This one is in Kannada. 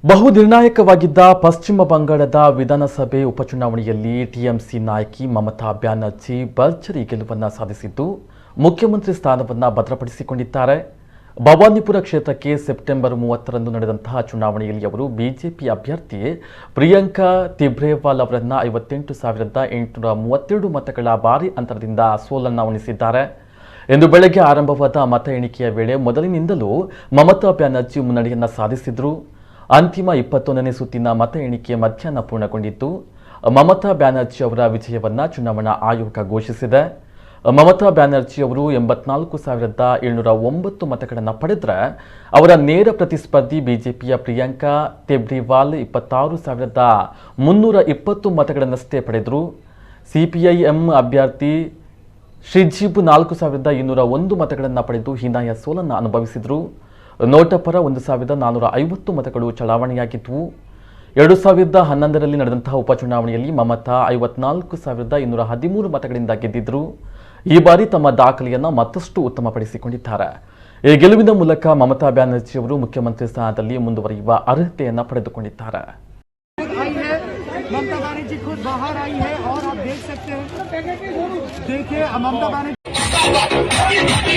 ಬಹು ನಿರ್ಣಾಯಕವಾಗಿದ್ದ ಪಶ್ಚಿಮ ಬಂಗಾಳದ ವಿಧಾನಸಭೆ ಉಪಚುನಾವಣೆಯಲ್ಲಿ ಟಿಎಂಸಿ ನಾಯಕಿ ಮಮತಾ ಬ್ಯಾನರ್ಜಿ ಭರ್ಜರಿ ಗೆಲುವನ್ನು ಸಾಧಿಸಿದ್ದು ಮುಖ್ಯಮಂತ್ರಿ ಸ್ಥಾನವನ್ನು ಭದ್ರಪಡಿಸಿಕೊಂಡಿದ್ದಾರೆ. ಭವಾನಿಪುರ ಕ್ಷೇತ್ರಕ್ಕೆ ಸೆಪ್ಟೆಂಬರ್ 30ರಂದು ನಡೆದಂತಹ ಚುನಾವಣೆಯಲ್ಲಿ ಅವರು ಬಿಜೆಪಿ ಅಭ್ಯರ್ಥಿ ಪ್ರಿಯಾಂಕಾ ತಿಬ್ರೇವಾಲ್ ಅವರನ್ನು 58,832 ಮತಗಳ ಭಾರಿ ಅಂತರದಿಂದ ಸೋಲನ್ನು ಉಣಿಸಿದ್ದಾರೆ. ಇಂದು ಬೆಳಗ್ಗೆ ಆರಂಭವಾದ ಮತ ಎಣಿಕೆಯ ವೇಳೆ ಮೊದಲಿನಿಂದಲೂ ಮಮತಾ ಬ್ಯಾನರ್ಜಿ ಮುನ್ನಡೆಯನ್ನು ಸಾಧಿಸಿದರು. ಅಂತಿಮ 21ನೇ ಸುತ್ತಿನ ಮತ ಎಣಿಕೆ ಮಧ್ಯಾಹ್ನ ಪೂರ್ಣಗೊಂಡಿದ್ದು ಮಮತಾ ಬ್ಯಾನರ್ಜಿ ಅವರ ವಿಜಯವನ್ನು ಚುನಾವಣಾ ಆಯೋಗ ಘೋಷಿಸಿದೆ. ಮಮತಾ ಬ್ಯಾನರ್ಜಿ ಅವರು 84,709 ಮತಗಳನ್ನು ಪಡೆದರೆ ಅವರ ನೇರ ಪ್ರತಿಸ್ಪರ್ಧಿ ಬಿಜೆಪಿಯ ಪ್ರಿಯಾಂಕಾ ತೆಬ್ರಿವಾಲ್ 26,320 ಮತಗಳನ್ನಷ್ಟೇ ಪಡೆದರು. ಸಿಪಿಐಎಂ ಅಭ್ಯರ್ಥಿ ಶ್ರೀಜೀಬ್ 4,201 ಮತಗಳನ್ನು ಪಡೆದು ಹೀನಾಯ ಸೋಲನ್ನು ಅನುಭವಿಸಿದರು. ನೋಟಪರ 1,450 ಮತಗಳು ಚಲಾವಣೆಯಾಗಿದ್ದವು. 2011ರಲ್ಲಿ ನಡೆದಂತಹ ಉಪಚುನಾವಣೆಯಲ್ಲಿ ಮಮತಾ 54,213 ಮತಗಳಿಂದ ಗೆದ್ದಿದ್ದರು. ಈ ಬಾರಿ ತಮ್ಮ ದಾಖಲೆಯನ್ನು ಮತ್ತಷ್ಟು ಉತ್ತಮಪಡಿಸಿಕೊಂಡಿದ್ದಾರೆ. ಈ ಗೆಲುವಿನ ಮೂಲಕ ಮಮತಾ ಬ್ಯಾನರ್ಜಿ ಅವರು ಮುಖ್ಯಮಂತ್ರಿ ಸ್ಥಾನದಲ್ಲಿ ಮುಂದುವರಿಯುವ ಅರ್ಹತೆಯನ್ನು ಪಡೆದುಕೊಂಡಿದ್ದಾರೆ. ममता बनर्जी खुद बाहर आई है और आप देख सकते हैं, देखिए ममता बनर्जी